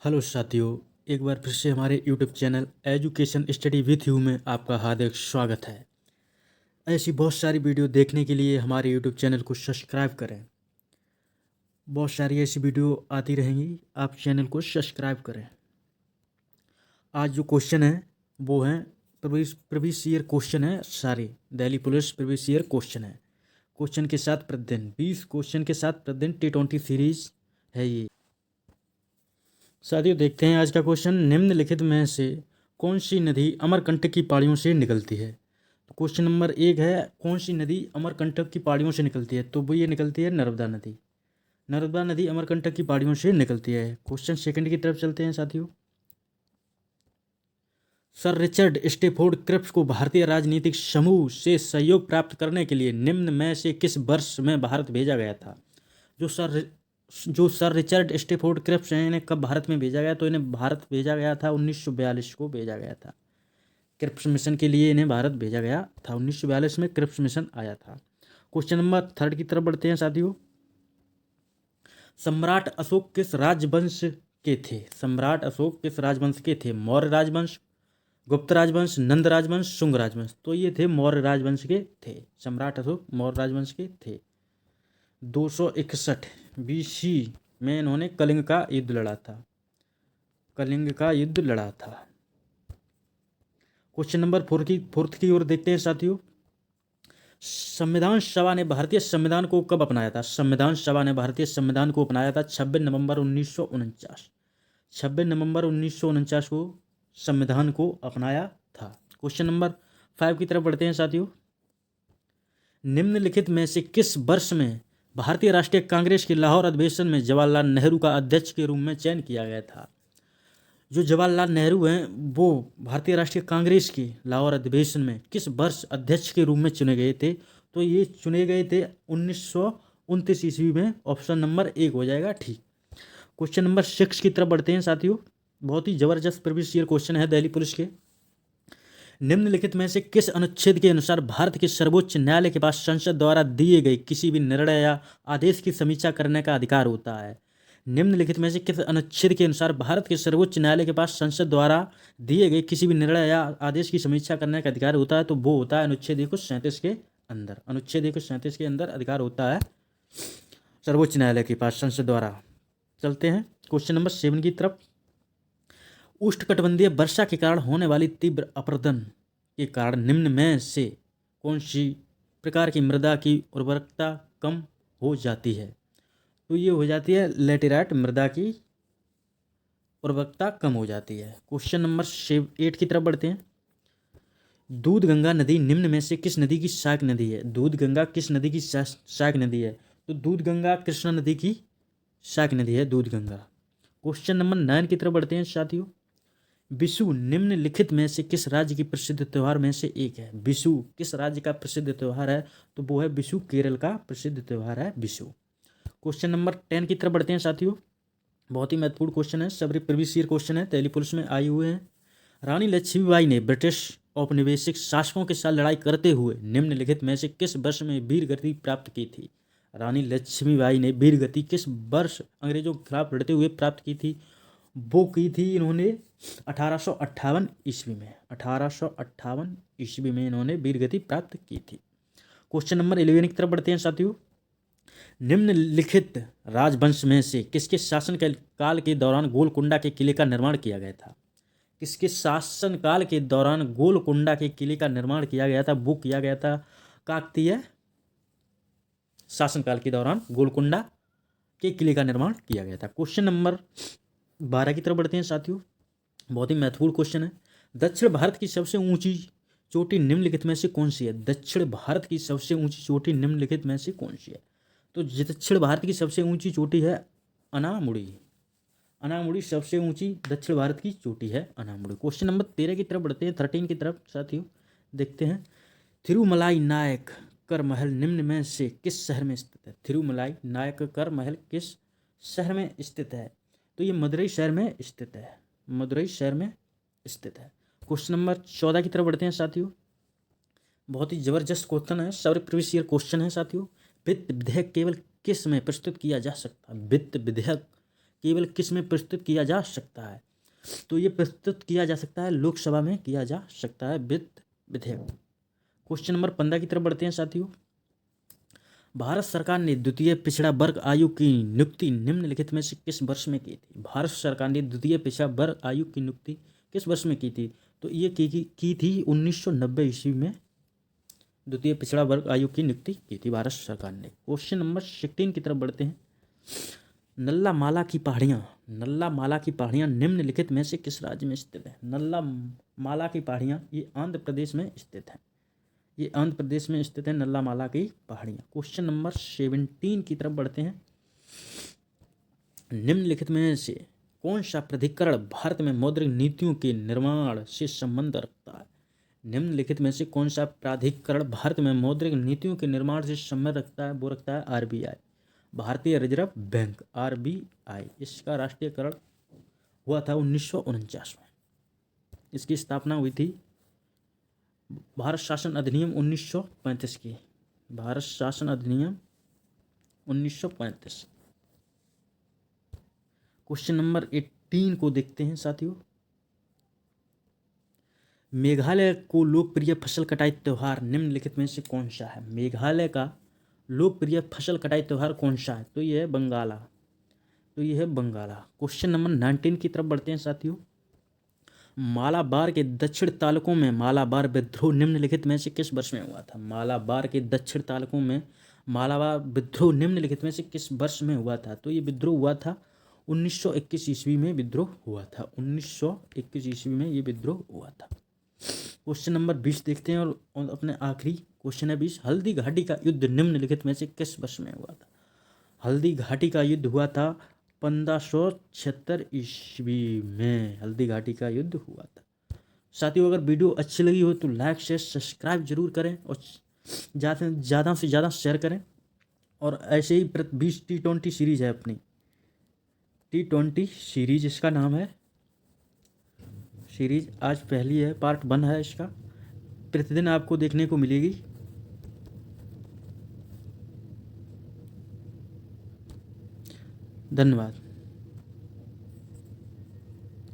Hello साथियों, एक बार फिर से हमारे YouTube channel education study with you में आपका हार्दिक स्वागत है। ऐसी बहुत सारी वीडियो देखने के लिए हमारे यूट्यूब चैनल को सब्सक्राइब करें। बहुत सारी ऐसी वीडियो आती रहेंगी, आप चैनल को सब्सक्राइब करें। आज जो क्वेश्चन है वो है प्रीवियस ईयर क्वेश्चन है, सारे Delhi police previous year question है। क्वेश्चन के साथ प्रतिदिन 20 क्वेश्चन के साथ प्रतिदिन T20 सीरीज है ये। साथियों, देखते हैं आज का क्वेश्चन। निम्नलिखित में से कौन सी नदी अमरकंटक की पहाड़ियों से निकलती है? तो क्वेश्चन नंबर 1 है, कौन सी नदी अमरकंटक की पहाड़ियों से निकलती है? तो वो ये निकलती है नर्मदा नदी। नर्मदा नदी अमरकंटक की पहाड़ियों से निकलती है। क्वेश्चन सेकंड की तरफ चलते हैं साथियों। सर रिचर्ड स्टेफोर्ड क्रिप्स को भारतीय राजनीतिक समूह से सहयोग प्राप्त करने के लिए निम्न में से किस वर्ष में भारत भेजा गया था? जो सर रिचर्ड स्टेफोर्ड क्रिप्स हैं, इन्हें कब भारत में भेजा गया? तो इन्हें भारत भेजा गया था 1942 को भेजा गया था। क्रिप्स मिशन के लिए इन्हें भारत भेजा गया था। 1942 में क्रिप्स मिशन आया था। क्वेश्चन नंबर 3 की तरफ बढ़ते हैं साथियों। सम्राट अशोक किस राजवंश के थे? सम्राट अशोक किस राजवंश के थे? मौर्य राजवंश, गुप्त राजवंश, नंद राजवंश, शुंग राजवंश? तो ये थे मौर्य राजवंश के थे। सम्राट अशोक मौर्य राजवंश के थे। 261 BC में इन्होंने कलिंग का युद्ध लड़ा था। कलिंग का युद्ध लड़ा था। क्वेश्चन नंबर 4 की ओर देखते हैं साथियों। संविधान सभा ने भारतीय संविधान को कब अपनाया था? संविधान सभा ने भारतीय संविधान को अपनाया था 26 नवंबर 1949। 26 नवंबर 1949 को संविधान को अपनाया था। क्वेश्चन नंबर 5 की तरफ बढ़ते हैं साथियों। निम्नलिखित में से किस वर्ष में भारतीय राष्ट्रीय कांग्रेस के लाहौर अधिवेशन में जवाहरलाल नेहरू का अध्यक्ष के रूप में चयन किया गया था? जो जवाहरलाल नेहरू हैं, वो भारतीय राष्ट्रीय कांग्रेस के लाहौर अधिवेशन में किस वर्ष अध्यक्ष के रूप में चुने गए थे? तो ये चुने गए थे 1929 ईस्वी में। ऑप्शन नंबर 1 हो जाएगा ठीक। क्वेश्चन नंबर 6 की तरफ बढ़ते हैं साथियों। बहुत ही जबरदस्त प्रीवियस ईयर क्वेश्चन है दिल्ली पुलिस के। निम्नलिखित में से किस अनुच्छेद के अनुसार भारत के सर्वोच्च न्यायालय के पास संसद द्वारा दिए गए किसी भी निर्णय या आदेश की समीक्षा करने का अधिकार होता है? निम्नलिखित में से किस अनुच्छेद के अनुसार भारत के सर्वोच्च न्यायालय के पास संसद द्वारा दिए गए किसी भी निर्णय या आदेश की समीक्षा करने का अधिकार होता है? तो वो होता है अनुच्छेद 137 के अंदर। अनुच्छेद 137 के अंदर अधिकार होता है सर्वोच्च न्यायालय के पास संसद द्वारा। चलते हैं क्वेश्चन नंबर 7 की तरफ। उष्णकटिबंधीय वर्षा के कारण होने वाली तीव्र अपरदन के कारण निम्न में से कौन सी प्रकार की मृदा की उर्वरकता कम हो जाती है? तो ये हो जाती है लेटेराइट मृदा की उर्वरकता कम हो जाती है। क्वेश्चन नंबर 8 की तरफ बढ़ते हैं। दूधगंगा नदी निम्न में से किस नदी की सहायक नदी है? दूधगंगा किस नदी की सहायक नदी है? तो दूधगंगा कृष्णा नदी की सहायक नदी है दूधगंगा। क्वेश्चन नंबर 9 की तरफ बढ़ते हैं साथियों। विशु निम्नलिखित में से किस राज्य की प्रसिद्ध त्यौहार में से एक है? विशु किस राज्य का प्रसिद्ध त्यौहार है? तो वो है विशु केरल का प्रसिद्ध त्यौहार है विशु। क्वेश्चन नंबर 10 की तरफ बढ़ते हैं साथियों। बहुत ही महत्वपूर्ण क्वेश्चन है, सब प्रीवियस ईयर क्वेश्चन है, दिल्ली पुलिस में आए हुए हैं। रानी लक्ष्मीबाई ने ब्रिटिश औपनिवेशिक शासकों के साथ लड़ाई करते हुए निम्नलिखित में से किस वर्ष में वीर गति प्राप्त की थी? रानी लक्ष्मीबाई ने वीर गति किस वर्ष अंग्रेजों के खिलाफ लड़ते हुए प्राप्त की थी? वो की थी इन्होंने 1858 ईस्वी में। 1858 ईस्वी में इन्होंने वीर गति प्राप्त की थी। क्वेश्चन नंबर 11 की तरफ बढ़ते हैं साथियों। निम्नलिखित राजवंश में से किसके शासन काल के दौरान गोलकुंडा के किले का निर्माण किया गया था? किसके शासन काल के दौरान गोलकुंडा के किले का निर्माण किया गया था? वो किया गया था काकतीय शासनकाल के दौरान गोलकुंडा के किले का निर्माण किया गया था। क्वेश्चन नंबर 12 की तरफ बढ़ते हैं साथियों। बहुत ही महत्वपूर्ण क्वेश्चन है। दक्षिण भारत की सबसे ऊंची चोटी निम्नलिखित में से कौन सी है? दक्षिण भारत की सबसे ऊंची चोटी निम्नलिखित में से कौन सी है? तो दक्षिण भारत की सबसे ऊंची चोटी है अनामुड़ी। अनामुड़ी सबसे ऊंची दक्षिण भारत की चोटी है अनामुड़ी। क्वेश्चन नंबर 13 की तरफ बढ़ते हैं, 13 की तरफ साथियों। देखते हैं, थिरुमलाई नायक कर महल निम्न में से किस शहर में स्थित है? थिरुमलाई नायक कर महल किस शहर में स्थित है? तो ये मदुरई शहर में स्थित है। मदुरई शहर में स्थित है। क्वेश्चन नंबर 14 की तरफ बढ़ते हैं साथियों। बहुत ही जबरदस्त क्वेश्चन है, सारे प्रीवियस ईयर क्वेश्चन है साथियों। वित्त विधेयक केवल किस में प्रस्तुत किया जा सकता है? वित्त विधेयक केवल किस में प्रस्तुत किया जा सकता है? तो ये प्रस्तुत किया जा सकता है लोकसभा में किया जा सकता है वित्त विधेयक। क्वेश्चन नंबर 15 की तरफ बढ़ते हैं साथियों। भारत सरकार ने द्वितीय पिछड़ा वर्ग आयोग की नियुक्ति निम्नलिखित में से किस वर्ष में की थी? भारत सरकार ने द्वितीय पिछड़ा वर्ग आयोग की नियुक्ति किस वर्ष में की थी? तो ये की थी 1990 ईस्वी में द्वितीय पिछड़ा वर्ग आयोग की नियुक्ति की थी भारत सरकार ने। क्वेश्चन नंबर 16 की तरफ बढ़ते हैं। नल्ला माला की पहाड़ियाँ निम्नलिखित में से किस राज्य में स्थित है? नल्ला माला की पहाड़ियाँ ये आंध्र प्रदेश में स्थित है। ये आंध्र प्रदेश में स्थित है नल्ला माला की पहाड़ियाँ। क्वेश्चन नंबर 17 की तरफ बढ़ते हैं। निम्नलिखित में से कौन सा प्राधिकरण भारत में मौद्रिक नीतियों के निर्माण से संबंध रखता है? निम्नलिखित में से कौन सा प्राधिकरण भारत में मौद्रिक नीतियों के निर्माण से संबंध रखता है? वो रखता है आरबीआई, भारतीय रिजर्व बैंक, आरबीआई। इसका राष्ट्रीयकरण हुआ था 1949 में। इसकी स्थापना हुई थी भारत शासन अधिनियम 1935 की। भारत शासन अधिनियम 1935। क्वेश्चन नंबर 18 को देखते हैं साथियों। मेघालय को लोकप्रिय फसल कटाई त्यौहार निम्नलिखित में से कौन सा है? मेघालय का लोकप्रिय फसल कटाई त्यौहार कौन सा है? तो ये है बंगाला। क्वेश्चन नंबर 19 की तरफ बढ़ते हैं साथियों। मालाबार के दक्षिण तालुकों में मालाबार विद्रोह निम्नलिखित में से किस वर्ष में हुआ था? मालाबार के दक्षिण तालुकों में मालाबार विद्रोह निम्नलिखित में से किस वर्ष में हुआ था? तो ये विद्रोह हुआ था 1921 ईस्वी में विद्रोह हुआ था। 1921 ईस्वी में ये विद्रोह हुआ था। क्वेश्चन नंबर 20 देखते हैं और अपने आखिरी क्वेश्चन है 20। हल्दी घाटी का युद्ध निम्नलिखित में से किस वर्ष में हुआ था? हल्दी घाटी का युद्ध हुआ था 1576 ईस्वी में। हल्दी घाटी का युद्ध हुआ था। साथियों, अगर वीडियो अच्छी लगी हो तो लाइक शेयर सब्सक्राइब जरूर करें और ज़्यादा से ज़्यादा शेयर करें। और ऐसे ही 20 T20 सीरीज़ है अपनी, T20 सीरीज इसका नाम है। सीरीज आज पहली है, पार्ट 1 है इसका। प्रतिदिन आपको देखने को मिलेगी। धन्यवाद।